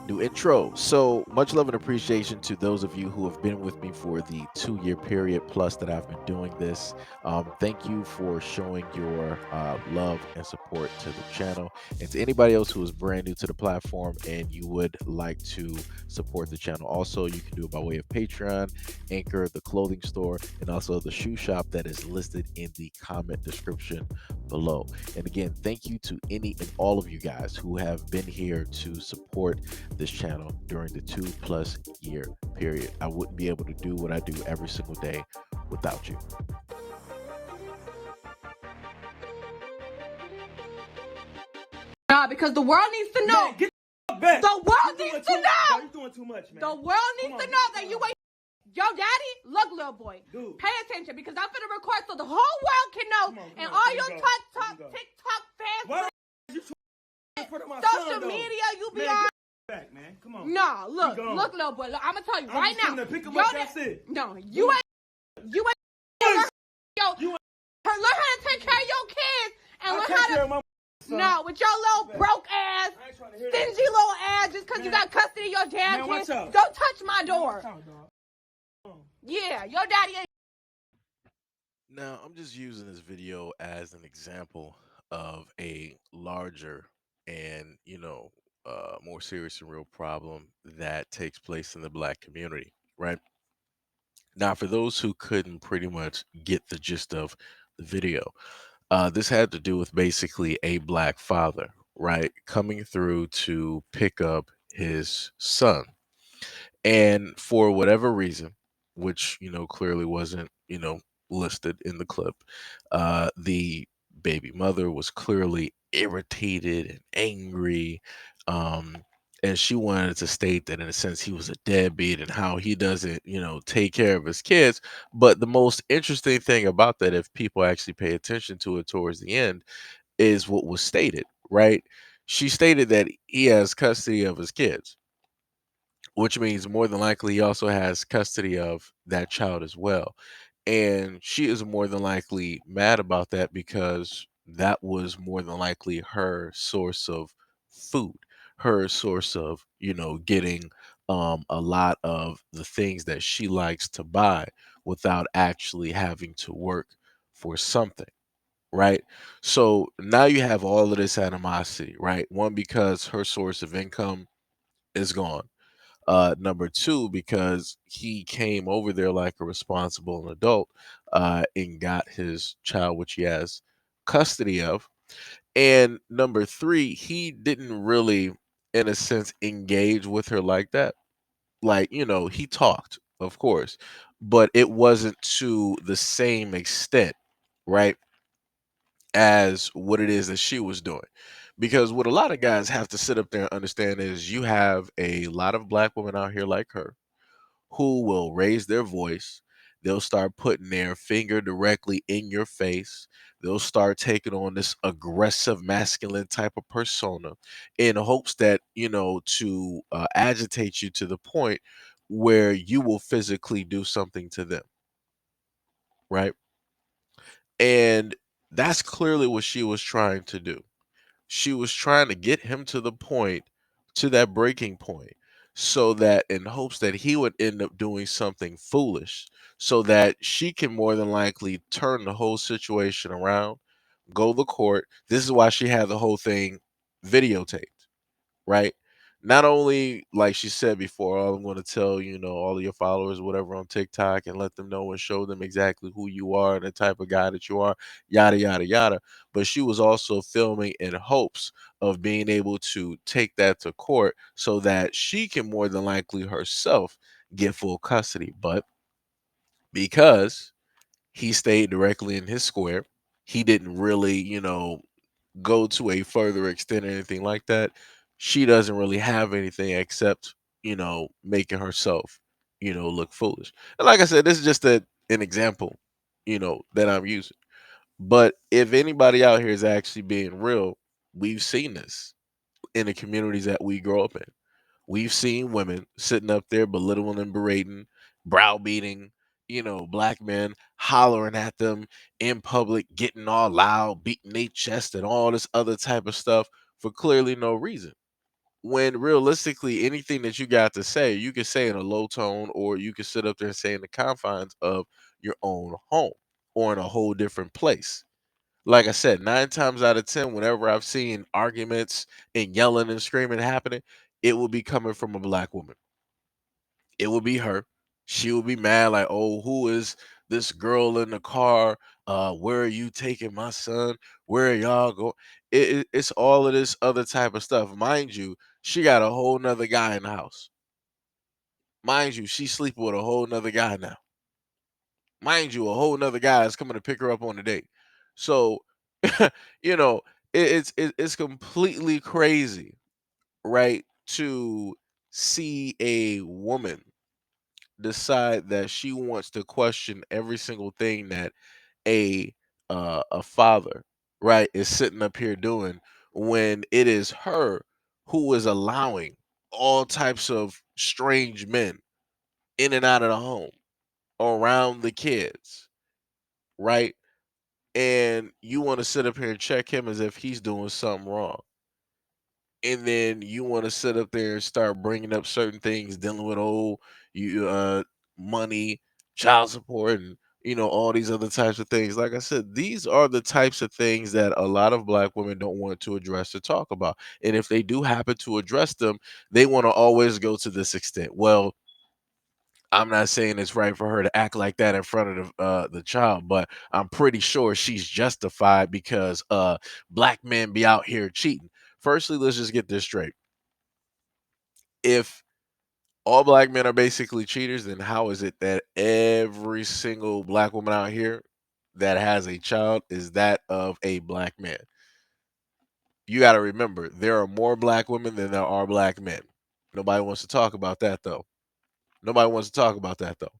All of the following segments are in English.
New intro. So much love and appreciation to those of you who have been with me for the 2 year period plus that I've been doing this. Thank you for showing your love and support to the channel. And to anybody else who is brand new to the platform and you would like to support the channel, also, you can do it by way of Patreon, Anchor, the clothing store, and also the shoe shop that is listed in the comment description below. And again, thank you to any and all of you guys who have been here to support this channel during the 2+ year period. I wouldn't be able to do what I do every single day without you. Nah, because the world needs to know. Man, get the back. The world needs to know. You're doing too much, man. The world needs to know that you ain't. Yo, daddy, look, little boy. Dude. Pay attention because I'm finna record so the whole world can know. And all your TikTok fans, Why you in front of my social son, though? media, you be Man, on. get the back, man. Come on. Nah, look, Be gone. look, little boy. Look, I'm gonna tell you I'm right just now. gonna pick him Yo, up, that's it. No, you ain't. Yo, You learn how to take care of your kids and I learn take how care to. of my son. No, with your little broke ass, I ain't trying to hear that. stingy little ass, just because you Man. got custody of your damn Man, watch kids. out. Don't touch my door. Watch out, dog. Yeah, your daddy ain't. Now, I'm just using this video as an example of a larger and, more serious and real problem that takes place in the black community, right? Now, for those who couldn't pretty much get the gist of the video, this had to do with basically a black father, right, coming through to pick up his son. And for whatever reason, which, clearly wasn't, listed in the clip, the baby mother was clearly irritated and angry. Um, and she wanted to state that in a sense he was a deadbeat and how he doesn't, take care of his kids. But the most interesting thing about that, if people actually pay attention to it towards the end, is what was stated, right? She stated that he has custody of his kids, which means more than likely he also has custody of that child as well. And she is more than likely mad about that because that was more than likely her source of food, her source of, getting a lot of the things that she likes to buy without actually having to work for something. Right. So now you have all of this animosity, right? One, because her source of income is gone. Number two, because he came over there like a responsible adult and got his child, which he has custody of. And number three, he didn't really, in a sense, engage with her like that. Like, he talked, of course, but it wasn't to the same extent, right, as what it is that she was doing. Because what a lot of guys have to sit up there and understand is you have a lot of black women out here like her who will raise their voice. They'll start putting their finger directly in your face. They'll start taking on this aggressive masculine type of persona in hopes that, to agitate you to the point where you will physically do something to them, right? And that's clearly what she was trying to do. She was trying to get him to the point, to that breaking point, so that in hopes that he would end up doing something foolish, so that she can more than likely turn the whole situation around, go to court. This is why she had the whole thing videotaped, right? Not only, like she said before, all I'm going to tell, all of your followers, whatever, on TikTok, and let them know and show them exactly who you are and the type of guy that you are, yada, yada, yada. But she was also filming in hopes of being able to take that to court so that she can more than likely herself get full custody. But because he stayed directly in his square, he didn't really, go to a further extent or anything like that. She doesn't really have anything except, making herself, look foolish. And like I said, this is just an example, that I'm using. But if anybody out here is actually being real, we've seen this in the communities that we grow up in. We've seen women sitting up there belittling and berating, browbeating, black men, hollering at them in public, getting all loud, beating their chest, and all this other type of stuff for clearly no reason. when realistically anything that you got to say, you can say in a low tone, or you can sit up there and say in the confines of your own home or in a whole different place. Like I said, 9 times out of 10, whenever I've seen arguments and yelling and screaming happening, it will be coming from a black woman. It will be her. She will be mad, like, "Oh, who is this girl in the car? Where are you taking my son? Where are y'all go?" It's all of this other type of stuff. Mind you, she got a whole nother guy in the house. Mind you, she's sleeping with a whole nother guy now. Mind you, a whole nother guy is coming to pick her up on a date. So, you know, it's completely crazy, right? To see a woman decide that she wants to question every single thing that a a father, right, is sitting up here doing, when it is her who is allowing all types of strange men in and out of the home around the kids, right? And you want to sit up here and check him as if he's doing something wrong. And then you want to sit up there and start bringing up certain things dealing with old you money, child support, and all these other types of things. Like I said, these are the types of things that a lot of black women don't want to address or talk about. And if they do happen to address them, they want to always go to this extent. Well, I'm not saying it's right for her to act like that in front of the child, but I'm pretty sure she's justified because black men be out here cheating. Firstly, let's just get this straight. If all black men are basically cheaters, then how is it that every single black woman out here that has a child is that of a black man? You got to remember, there are more black women than there are black men. Nobody wants to talk about that though. Nobody wants to talk about that though.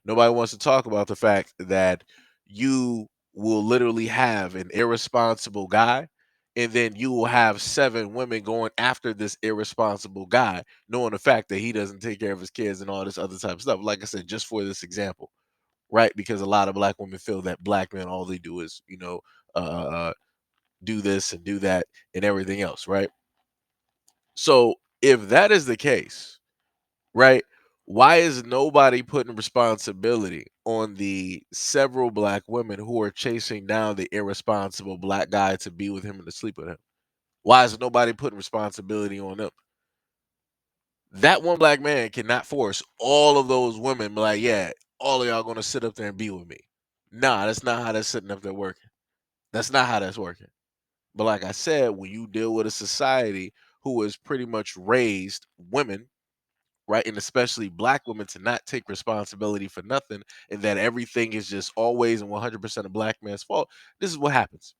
Nobody wants to talk about the fact that you will literally have an irresponsible guy, and then you will have 7 women going after this irresponsible guy, knowing the fact that he doesn't take care of his kids and all this other type of stuff. Like I said, just for this example, right? Because a lot of black women feel that black men, all they do is, do this and do that and everything else, right? So if that is the case, right? Why is nobody putting responsibility on the several black women who are chasing down the irresponsible black guy to be with him and to sleep with him? Why is nobody putting responsibility on them? That one black man cannot force all of those women, be like, yeah, all of y'all gonna sit up there and be with me. Nah, that's not how that's sitting up there working. That's not how that's working. But like I said, when you deal with a society who has pretty much raised women, right? And especially black women, to not take responsibility for nothing, and that everything is just always and 100% a black man's fault. This is what happens,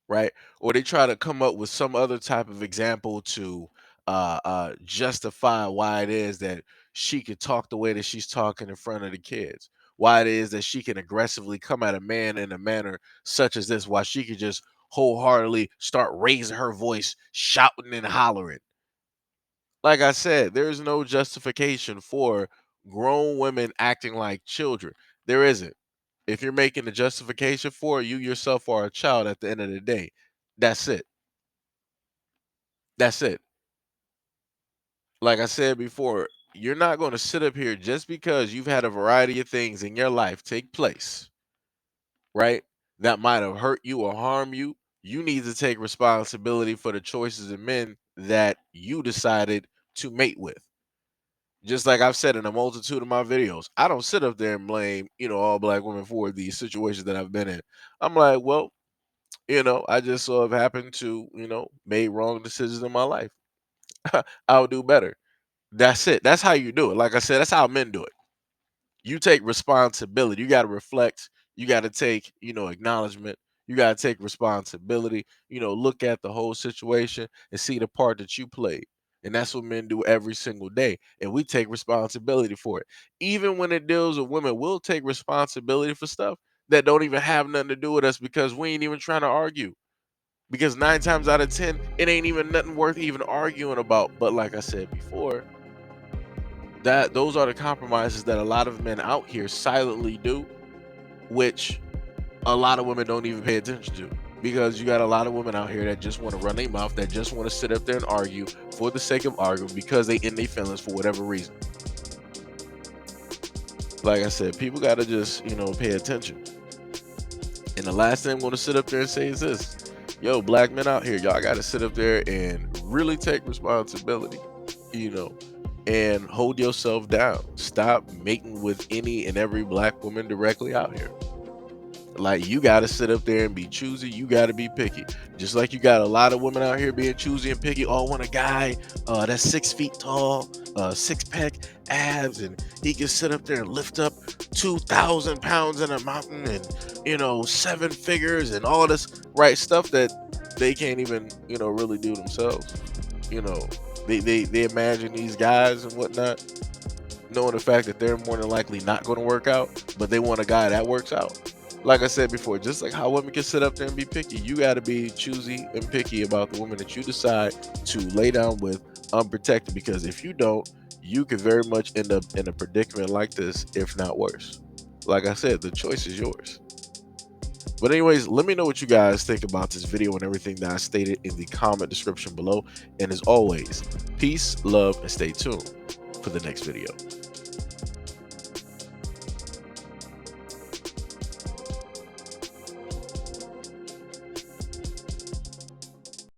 right? Or they try to come up with some other type of example to justify why it is that she could talk the way that she's talking in front of the kids. Why it is that she can aggressively come at a man in a manner such as this, why she could just wholeheartedly start raising her voice, shouting and hollering. Like I said, there's no justification for grown women acting like children. There isn't. If you're making a justification for it, you yourself are a child at the end of the day. That's it. That's it. Like I said before, you're not going to sit up here just because you've had a variety of things in your life take place, right? That might have hurt you or harm you. You need to take responsibility for the choices of men that you decided to mate with. Just like I've said in a multitude of my videos, I don't sit up there and blame, all black women for the situations that I've been in. I'm like, well, I just sort of happened to, made wrong decisions in my life. I'll do better. That's it. That's how you do it. Like I said, that's how men do it. You take responsibility. You got to reflect. You got to take, acknowledgement. You got to take responsibility. Look at the whole situation and see the part that you played. And that's what men do every single day. And we take responsibility for it. Even when it deals with women, we'll take responsibility for stuff that don't even have nothing to do with us because we ain't even trying to argue. Because 9 times out of 10, it ain't even nothing worth even arguing about. But like I said before, that those are the compromises that a lot of men out here silently do, which a lot of women don't even pay attention to. because you got a lot of women out here that just want to run their mouth, that just want to sit up there and argue for the sake of arguing because they in their feelings for whatever reason. Like I said, people got to just, pay attention. And the last thing I'm going to sit up there and say is this. Yo, black men out here, y'all got to sit up there and really take responsibility, and hold yourself down. Stop mating with any and every black woman directly out here. Like, you got to sit up there and be choosy. You got to be picky. Just like you got a lot of women out here being choosy and picky. Oh, I want a guy that's 6 feet tall, six pack abs, and he can sit up there and lift up 2,000 pounds in a mountain, and 7 figures and all this right stuff that they can't even really do themselves. They imagine these guys and whatnot, knowing the fact that they're more than likely not going to work out, but they want a guy that works out. Like I said before, just like how women can sit up there and be picky, you got to be choosy and picky about the women that you decide to lay down with unprotected, because if you don't, you could very much end up in a predicament like this, if not worse. Like I said, the choice is yours. But anyways, let me know what you guys think about this video and everything that I stated in the comment description below. And as always, peace, love, and stay tuned for the next video.